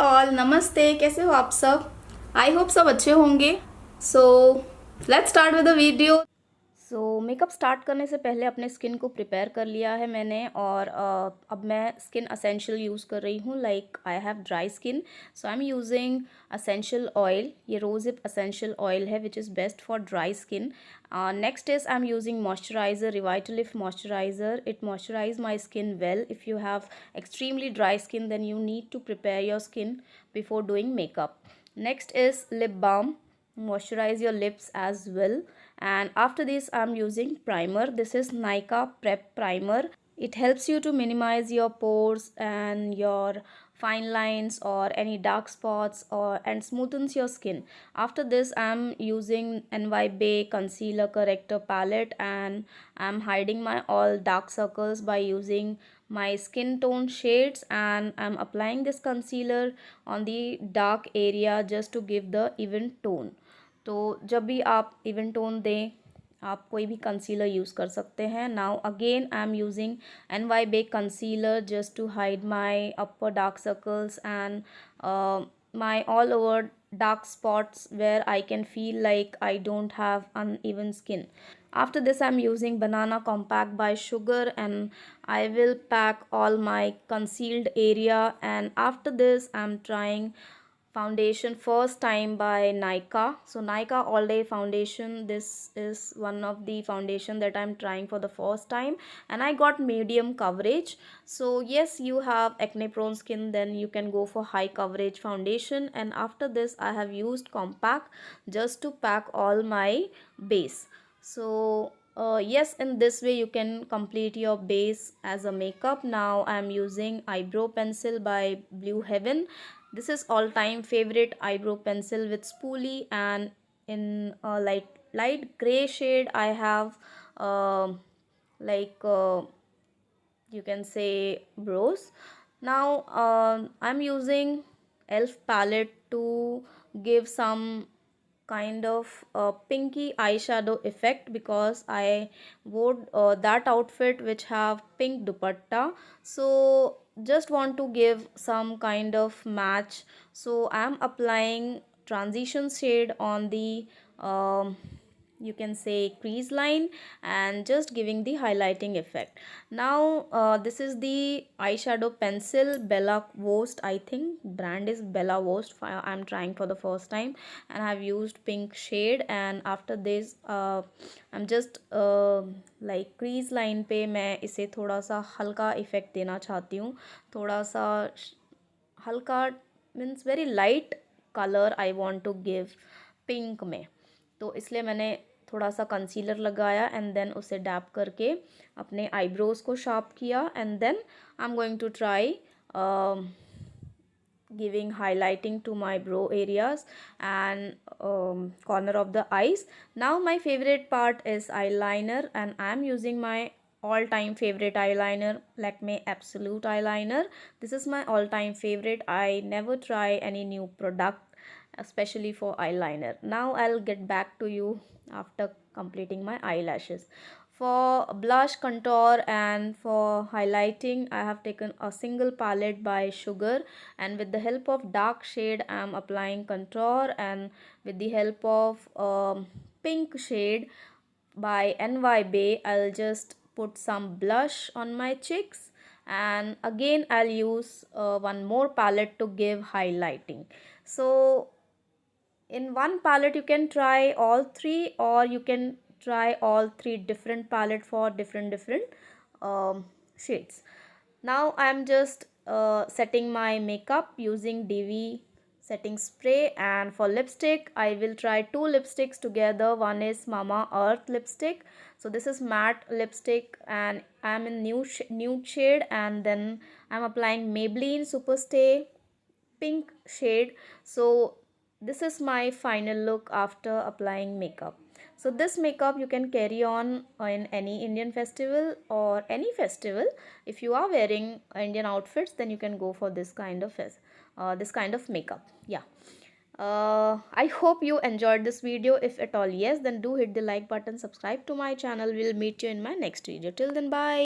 All, नमस्ते। कैसे हो आप सब? आई होप सब अच्छे होंगे। So let's start with the video. Makeup start करने से पहले अपने स्किन को प्रिपेयर कर लिया है मैंने, और अब मैं स्किन असेंशियल यूज़ कर रही हूँ। Like I have dry skin, so I am using essential oil. ये रोज़िप असेंशियल ऑयल है which is best for dry skin. Next is I am using moisturiser, Revitalift moisturiser. It moisturise my skin well. If you have extremely dry skin, then you need to prepare your skin before doing makeup. Next is lip balm. Moisturize your lips as well. And after this I'm using primer. This is Nykaa Prep Primer. It helps you to minimize your pores and your fine lines or any dark spots, and smoothens your skin. After this I'm using NY Bay Concealer Corrector Palette, and I'm hiding my all dark circles by using my skin tone shades, and I'm applying this concealer on the dark area just to give the even tone. तो जब भी आप even tone दें, आप कोई भी concealer use कर सकते हैं. Now again I am using NY Bake concealer just to hide my upper dark circles and my all over dark spots where I can feel like I don't have uneven skin. After this I'm using Banana Compact by Sugar, and I will pack all my concealed area. And after this I'm trying foundation first time by Nykaa. So Nykaa All Day Foundation, this is one of the foundation that I'm trying for the first time, and I got medium coverage. So yes, you have acne prone skin, then you can go for high coverage foundation. And after this I have used compact just to pack all my base. So yes, in this way you can complete your base as a makeup. Now I am using eyebrow pencil by Blue Heaven. This is all-time favorite eyebrow pencil with spoolie, and in a light gray shade I have like you can say brows. Now I'm using elf palette to give some kind of pinky eyeshadow effect, because I wore that outfit which have pink dupatta, so just want to give some kind of match. So I am applying transition shade on the you can say crease line, and just giving the highlighting effect. Now this is the eyeshadow pencil Bella Wost. I think brand is Bella Wost. I'm trying for the first time, and I've used pink shade. And after this I'm just like crease line पे मैं इसे थोड़ा सा हल्का effect देना चाहती हूँ. थोड़ा सा हल्का means very light colour I want to give pink में. तो इसलिए मैंने थोड़ा सा कंसीलर लगाया, एंड देन उसे डैप करके अपने आईब्रोज को शार्प किया. And then I am going to try giving highlighting to my brow areas and corner of the eyes. Now my favorite part is eyeliner, and I am using my all-time favorite eyeliner, Lakme Absolute eyeliner. This is my all-time favorite. I never try any new product especially for eyeliner. Now I'll get back to you after completing my eyelashes. For blush, contour and for highlighting I have taken a single palette by Sugar, and with the help of dark shade I am applying contour, and with the help of pink shade by NY Bay I'll just put some blush on my cheeks. And again I'll use one more palette to give highlighting. So in one palette you can try all three, or you can try all three different palette for different shades. Now I am just setting my makeup using DV setting spray. And for lipstick I will try two lipsticks together. One is Mama Earth lipstick. So this is matte lipstick, and I am in nude shade, and then I am applying Maybelline Superstay pink shade. So this is my final look after applying makeup. So this makeup you can carry on in any Indian festival or any festival. If you are wearing Indian outfits, then you can go for this kind of makeup. Yeah. I hope you enjoyed this video. If at all yes, then do hit the like button, subscribe to my channel. We'll meet you in my next video. Till then, bye.